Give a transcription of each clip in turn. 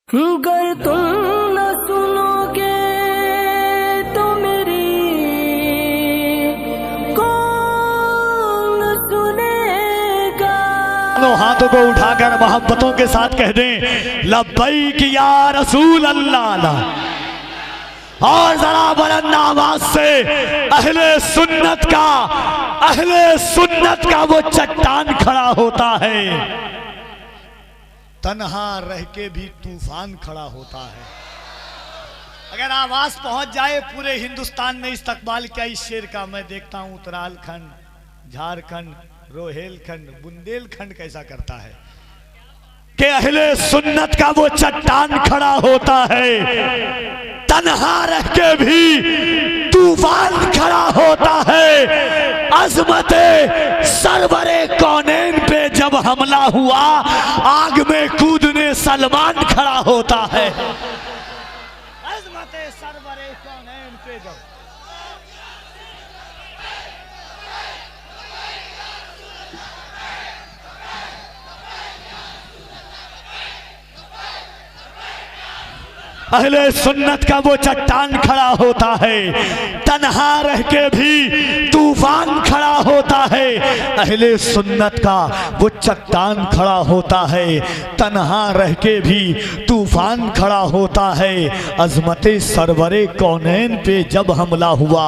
गर तुम न सुनोगे तो मेरी कौन सुनेगा। हाथों को उठाकर मोहब्बतों के साथ कह दें लब्बैक या रसूल अल्लाह। और जरा बुलंद आवाज से अहले सुन्नत का वो चट्टान खड़ा होता है, तन्हा रह के भी तूफान खड़ा होता है। अगर आवाज पहुंच जाए पूरे हिंदुस्तान में इस्तकबाल क्या इस शेर का, मैं देखता हूं उत्तराखंड, झारखंड, रोहेलखंड, बुंदेलखंड कैसा करता है कि अहले सुन्नत का वो चट्टान खड़ा होता है, तन्हा रह के भी तूफान खड़ा होता है। अज़मते सरवरे कौनैन पे जब हमला हुआ, आग में कूदने सलमान खड़ा होता है। अज़मते सरवरे कौनैन पे जब अहले सुन्नत का वो चट्टान खड़ा होता है, तन्हा रह के भी तूफान खड़ा होता है। अहले सुन्नत का वो चट्टान खड़ा होता है, तन्हा रह के भी तूफान खड़ा होता है। अज़मते सरवरे कौनैन पे जब हमला हुआ,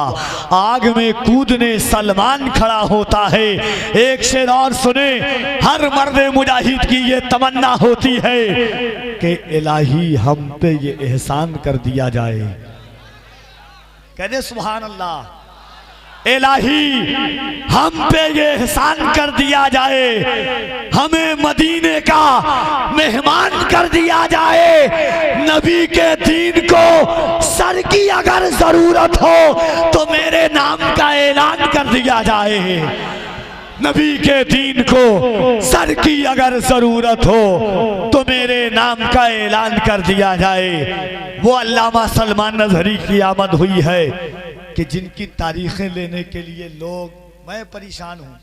आग में कूदने सलमान खड़ा होता है। एक शेर और सुने, हर मर्द मुजाहिद की ये तमन्ना होती है कि इलाही हम पे ये एहसान कर दिया जाए। कहते सुभान अल्लाह, इलाही हम पे ये एहसान कर दिया जाए, हमें मदीने का मेहमान कर दिया जाए। नबी के दीन को सर की अगर जरूरत हो तो मेरे नाम का ऐलान कर दिया जाए। नबी के दीन को सर की अगर जरूरत हो तो मेरे नाम का ऐलान कर दिया जाए। वो अल्लामा सलमान नजरी की आमद हुई है कि जिनकी तारीखें लेने के लिए लोग, मैं परेशान हूँ।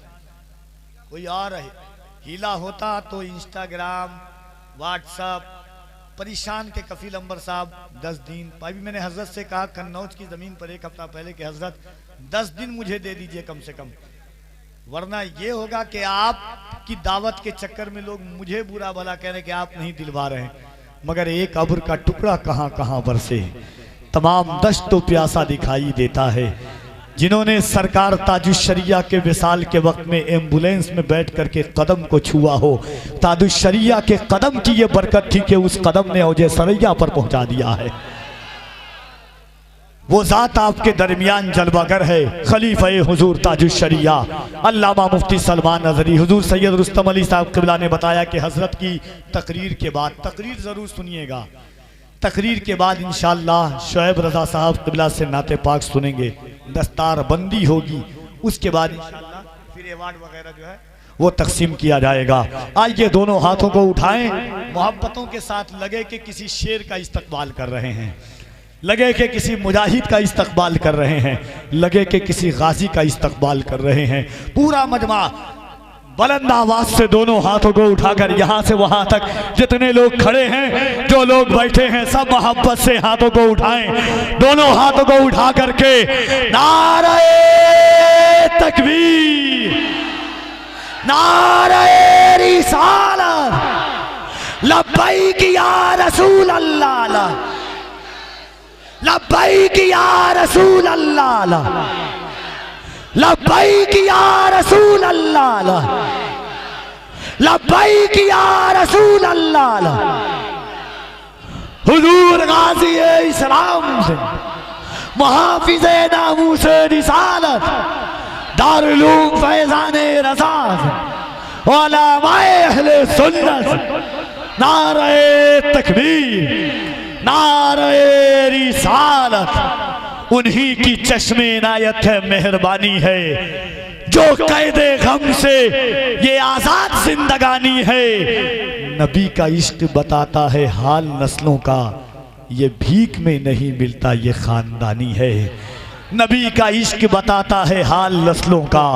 कोई और हीला होता तो इंस्टाग्राम, व्हाट्सएप, परेशान के कफील अंबर साहब 10 दिन, अभी मैंने हजरत से कहा कन्नौज की ज़मीन पर एक हफ्ता पहले कि हजरत 10 दिन मुझे दे दीजिए कम से कम, वरना ये होगा कि आपकी दावत के चक्कर में लोग मुझे बुरा भला कह रहे कि आप नहीं दिलवा रहे हैं, मगर एक अब्र का टुकड़ा कहाँ कहाँ बरसे, तमाम दश्त तो प्यासा दिखाई देता है। जिन्होंने सरकार ताजुश्शरिया के विसाल के वक्त में एम्बुलेंस में बैठ करके कदम को छुआ हो, ताजुश्शरिया के कदम की ये बरकत थी कि उस कदम ने औजे सरैया पर पहुंचा दिया है। वो ज़ात आपके दरमियान जलवागर है, खलीफा हुजूर ताजुश्शरिया अल्लामा मुफ्ती सलमान नजरी हुजूर सैयद रुस्तम अली साहब क़िबला ने बताया कि हजरत की तकरीर के बाद, तकरीर ज़रूर सुनिएगा, तकरीर के बाद इंशाअल्लाह शुएब रज़ा साहब क़िबला से नाते पाक सुनेंगे, दस्तार बंदी होगी, उसके बाद इंशाअल्लाह फिर अवार्ड वगैरह जो है वो तकसीम किया जाएगा। आइए दोनों हाथों को उठाएं, मोहब्बतों के साथ लगे कि किसी शेर का इस्तकबाल कर रहे हैं, लगे कि किसी मुजाहिद का इस्तकबाल कर रहे हैं, लगे कि किसी गाजी का इस्तकबाल कर रहे हैं। पूरा मजमा बुलंद आवाज से दोनों हाथों को उठाकर यहाँ से वहाँ तक जितने लोग खड़े हैं, जो लोग बैठे हैं, सब मोहब्बत से हाथों को उठाएं। दोनों हाथों को उठा करके नारे तकबीर, नारे रिसालत, लब्बैक या रसूल अल्लाह, लब्बैक या रसूल अल्लाह, लब्बैक या रसूल अल्लाह, लब्बैक या रसूल अल्लाह। हुजूर गाज़ी इस्लाम से, मुहाफिज़े नामूस रिसालत, दारुल उलूम फैज़ाने रज़ा, उलमाए अहले सुन्नत, नारे तकबीर, नारे रिसालत। उन्हीं की चश्मे इनायत है, मेहरबानी है, जो कैदे गम से ये आजाद जिंदगानी है। नबी का इश्क बताता है हाल नस्लों का, ये भीख में नहीं मिलता, ये खानदानी है। नबी का इश्क बताता है हाल नस्लों का,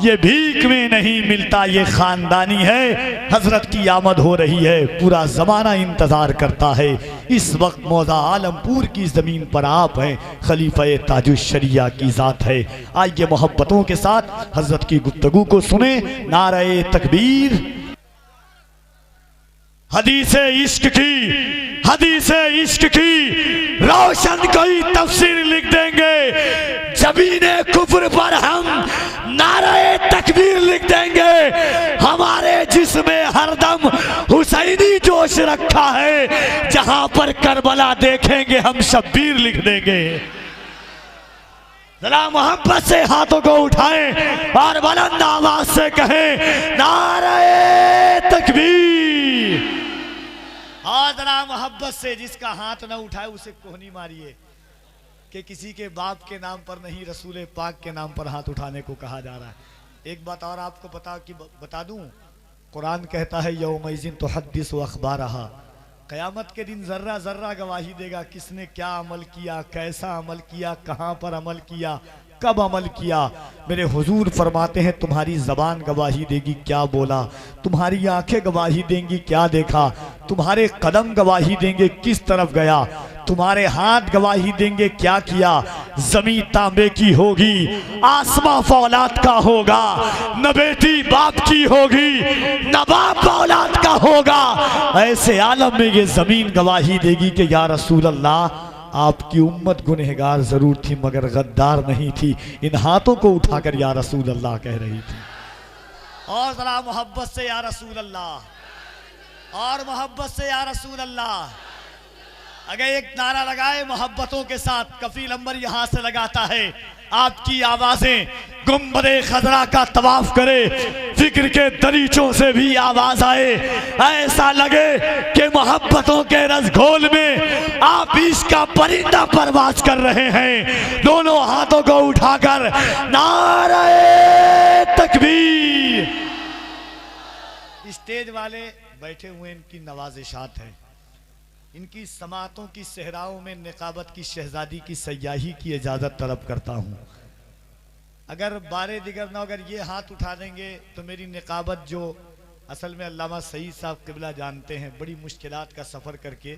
ये भीख में नहीं मिलता, ये खानदानी है। हजरत की आमद हो रही है, पूरा जमाना इंतजार करता है। इस वक्त मौजा आलमपुर की जमीन पर आप हैं, खलीफा ताजुश शरिया की जात है। आइए मोहब्बतों के साथ हजरत की गुफ्तगू को सुने। नारे तकबीर। हदीसे इश्क की रोशन कोई तफसीर लिख देंगे। जमीने कुफ्र पर हम नारे तकबीर लिख देंगे। हमारे जिस्में हरदम हुसैनी जोश रखा है। जहां पर करबला देखेंगे हम शब्बीर लिख देंगे। जरा मोहब्बत से हाथों को उठाएं और बुलंद आवाज से कहें नारे तकबीर। और जरा मोहब्बत से जिसका हाथ ना उठाए उसे कोहनी मारिए कि किसी के बाप के नाम पर नहीं, रसूल पाक के नाम पर हाथ उठाने को कहा जा रहा है। एक बात और आपको बता दूं, कुरान कहता है यौमइज़िन तुहद्दिसु अख़बारहा, क़यामत के दिन जर्रा जर्रा गवाही देगा किसने क्या अमल किया, कैसा अमल किया, कहाँ पर अमल किया, कब अमल किया। मेरे हुजूर फरमाते हैं तुम्हारी ज़बान गवाही देगी क्या बोला, तुम्हारी आंखें गवाही देंगी क्या देखा, तुम्हारे कदम गवाही देंगे किस तरफ गया, तुम्हारे हाथ गवाही देंगे क्या किया। जमीन तांबे की होगी, आसमां फौलाद का होगा, न बेटी बाप की होगी, न बाप औलाद का होगा। ऐसे आलम में ये जमीन गवाही देगी कि या रसूल अल्लाह आपकी उम्मत गुनहगार जरूर थी मगर गद्दार नहीं थी। इन हाथों को उठाकर या रसूल अल्लाह कह रही थी। और जरा मोहब्बत से या रसूल अल्लाह, और मोहब्बत से या रसूल अल्लाह। अगर एक नारा लगाए मोहब्बतों के साथ, कफील अंबर यहां से लगाता है, आपकी आवाजें गुंबदे खजरा का तवाफ करे, फिक्र के दरीचों से भी आवाज आए, ऐसा लगे कि मोहब्बतों के रसघोल में आप इसका परिंदा परवाज कर रहे हैं। दोनों हाथों को उठाकर नारे तकबीर। स्टेज वाले बैठे हुए इनकी नवाजिशात है, इनकी समातों की सहराओं में निकाबत की शहजादी की सयाही की इजाज़त तलब करता हूँ। अगर बारे दिगर ना अगर ये हाथ उठा देंगे तो मेरी निकाबत जो असल में अल्लामा सईद साहब किबला जानते हैं, बड़ी मुश्किलात का सफ़र करके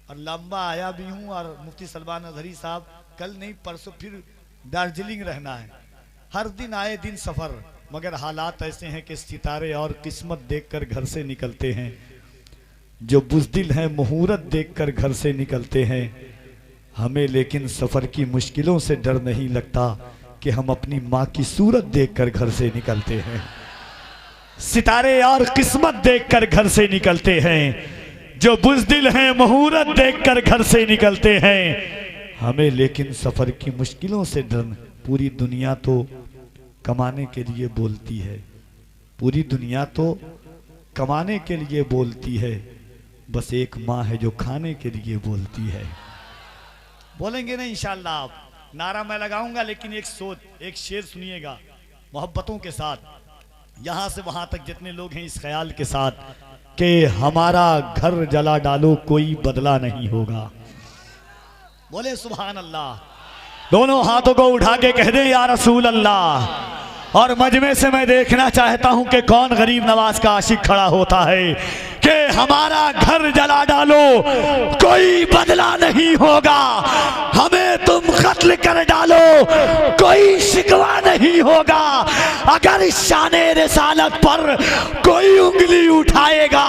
और लंबा आया भी हूँ। और मुफ्ती सलमान अजहरी साहब कल नहीं परसों फिर दार्जिलिंग रहना है। हर दिन आए दिन सफ़र, मगर हालात ऐसे हैं कि सितारे और किस्मत देखकर घर से निकलते हैं। जो बुज़दिल हैं मुहूर्त देखकर घर से निकलते हैं। हमें लेकिन सफ़र की मुश्किलों से डर नहीं लगता कि हम अपनी माँ की सूरत देखकर घर से निकलते हैं। सितारे और किस्मत देखकर घर से निकलते हैं। जो बुज़दिल हैं मुहूर्त देखकर घर से निकलते हैं। हमें लेकिन सफ़र की मुश्किलों से डर। पूरी दुनिया तो कमाने के लिए बोलती है, पूरी दुनिया तो कमाने के लिए बोलती है, बस एक माँ है जो खाने के लिए बोलती है। बोलेंगे ना इंशाअल्लाह आप, नारा मैं लगाऊंगा लेकिन एक शेर सुनिएगा मोहब्बतों के साथ। यहाँ से वहाँ तक जितने लोग हैं इस ख्याल के साथ कि हमारा घर जला डालो कोई बदला नहीं होगा। बोले सुभान अल्लाह। दोनों हाथों को उठा के कह दे या रसूल अल्लाह। और मजमे से मैं देखना चाहता हूं कि कौन गरीब नवाज का आशिक खड़ा होता है कि हमारा घर जला डालो कोई बदला नहीं होगा, हमें तुम कत्ल कर डालो कोई शिकवा नहीं होगा। अगर शाने रिसालत पर कोई उंगली उठाएगा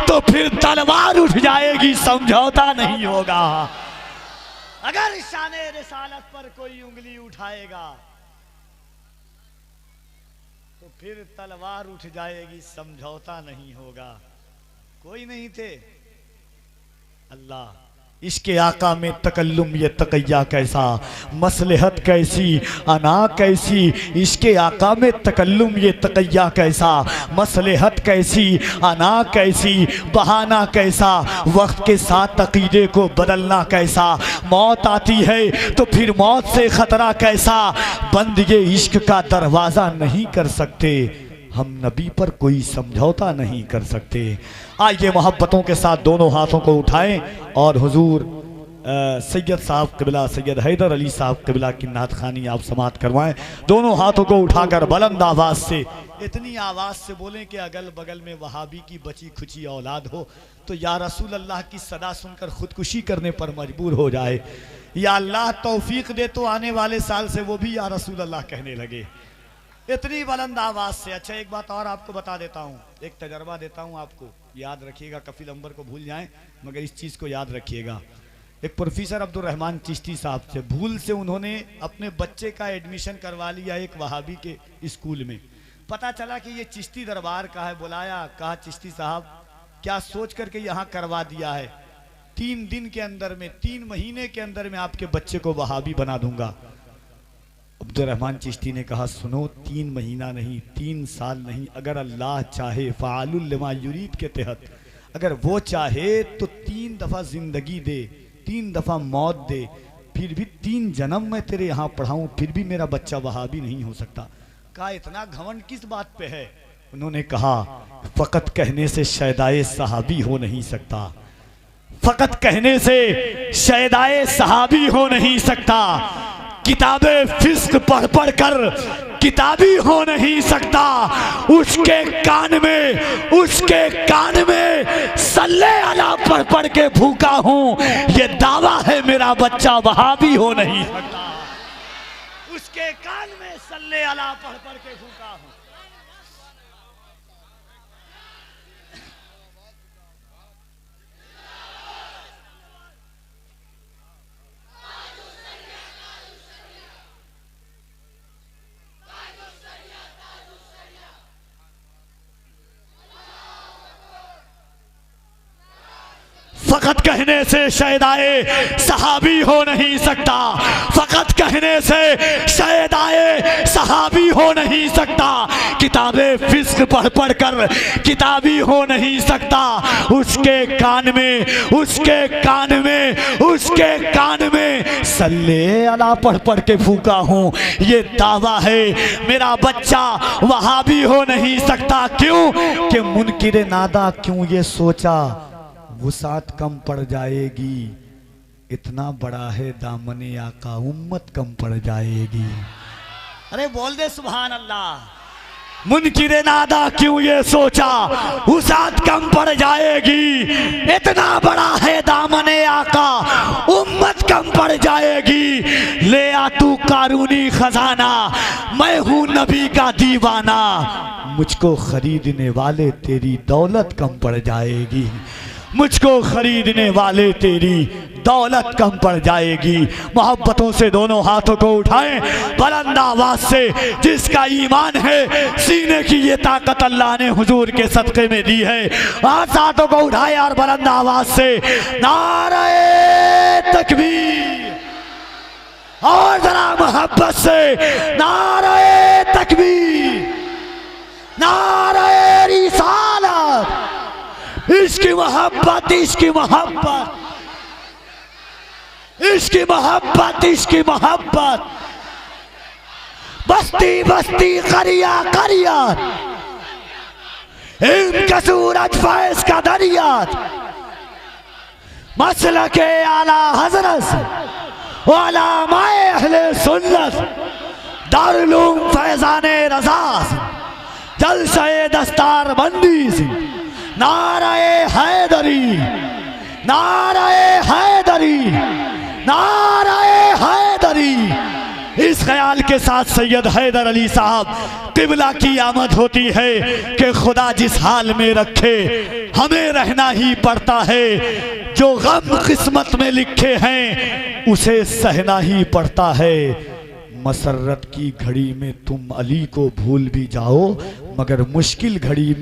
तो फिर तलवार उठ जाएगी, समझौता नहीं होगा। अगर शाने रिसालत पर कोई उंगली उठाएगा तो फिर तलवार उठ जाएगी, समझौता नहीं होगा। कोई नहीं थे अल्लाह। इसके आका में तकल्लुम ये तकैया कैसा, मसलहत कैसी, अना कैसी। इसके आका में तकल्लुम ये तकैया कैसा, मसलहत कैसी, अना कैसी, बहाना कैसा, वक्त के साथ अकीदे को बदलना कैसा। मौत आती है तो फिर मौत से खतरा कैसा। बंद ये इश्क का दरवाज़ा नहीं कर सकते, हम नबी पर कोई समझौता नहीं कर सकते। आइए मोहब्बतों के साथ दोनों हाथों को उठाएं और हुजूर सैयद साहब क़िबला सैयद हैदर अली साहब क़िबला की नात खानी आप समात करवाएं। दोनों हाथों को उठाकर बुलंद आवाज़ से, इतनी आवाज़ से बोलें कि अगल बगल में वहाबी की बची खुची औलाद हो तो या रसूल अल्लाह की सदा सुनकर खुदकुशी करने पर मजबूर हो जाए। या अल्लाह तौफीक दे तो आने वाले साल से वो भी या रसूल अल्लाह कहने लगे, इतनी बुलंद आवाज़ से। अच्छा, एक बात और आपको बता देता हूँ, एक तजर्बा देता हूँ आपको, याद रखिएगा। कफील अंबर को भूल जाएं मगर इस चीज़ को याद रखिएगा। एक प्रोफेसर अब्दुल रहमान चिश्ती साहब थे, भूल से उन्होंने अपने बच्चे का एडमिशन करवा लिया एक वहाबी के स्कूल में। पता चला कि ये चिश्ती दरबार का है, बुलाया, कहा चिश्ती साहब क्या सोच करके यहाँ करवा दिया है? 3 दिन के अंदर में, 3 महीने के अंदर में आपके बच्चे को वहाबी बना दूंगा। अब्दुल रहमान चिश्ती ने कहा सुनो, 3 महीना नहीं, 3 साल नहीं, अगर अल्लाह चाहे फ़ाअलुल लिमा युरीद के तहत अगर वो चाहे तो 3 दफ़ा ज़िंदगी दे, 3 दफ़ा मौत दे, फिर भी 3 जन्म मैं तेरे यहाँ पढ़ाऊँ, फिर भी मेरा बच्चा वहाबी नहीं हो सकता। कहा इतना घमंड किस बात पे है? उन्होंने कहा फ़कत कहने से शैदाए सहाबी हो नहीं सकता, फ़कत कहने से शैदाए सहाबी हो नहीं सकता, किताबें फिस्क पढ़ पढ़ कर किताबी हो नहीं सकता। उसके कान में सल्ले अला पढ़ पढ़ के भूखा हूँ, ये दावा है मेरा बच्चा वहाबी हो नहीं सकता। उसके कान में सल्ले अला पढ़ पढ़ के भूखा हूँ। फ़कत कहने से शैदाए सहाबी हो नहीं सकता, फ़कत कहने से शैदाए सहाबी हो नहीं सकता, किताबें फिस्क पढ़ पढ़ कर किताबी हो नहीं सकता। उसके कान में सल्ले अला पढ़ पढ़ के फूका हूँ, ये दावा है मेरा बच्चा वहाबी हो नहीं सकता। क्यों कि मुनकिर नादा क्यों ये सोचा वुसात कम पड़ जाएगी, इतना बड़ा है दामने आका उम्मत कम पड़ जाएगी। अरे बोल दे सुभान अल्लाह। मुनकिरे नादा क्यों ये सोचा वुसात कम पड़ जाएगी, इतना बड़ा है दामने आका उम्मत कम पड़ जाएगी। ले आ तू कारूनी खजाना, मैं हूँ नबी का दीवाना, मुझको खरीदने वाले तेरी दौलत कम पड़ जाएगी, मुझको खरीदने वाले तेरी दौलत कम पड़ जाएगी। मोहब्बतों से दोनों हाथों को उठाएं बुलंद आवाज से, जिसका ईमान है सीने की ये ताकत अल्लाह ने हुजूर के सदक़े में दी है। हाथों को उठाएं और बुलंद आवाज से नारे तकबीर, और जरा मोहब्बत से नारे तकबीर, नारे रिसालत, इसकी मोहब्बत, इसकी मोहब्बत, इसकी मोहब्बत, इसकी मोहब्बत। बस्ती बस्ती करिया करिया इनका सूरज फैज का दरिया, मसल के आला हजरत उलमाए अहले सुन्नत, दारुल उलूम फैजाने रज़ा, जलसे दस्तार बंदी से नाराए हैदरी, नाराए हैदरी, नाराए हैदरी। इस ख्याल के साथ सैयद हैदर अली साहब क़िबला की आमद होती है कि खुदा जिस हाल में रखे हमें रहना ही पड़ता है, जो गम किस्मत में लिखे हैं उसे सहना ही पड़ता है। मसर्रत की घड़ी में तुम अली को भूल भी जाओ, मगर मुश्किल घड़ी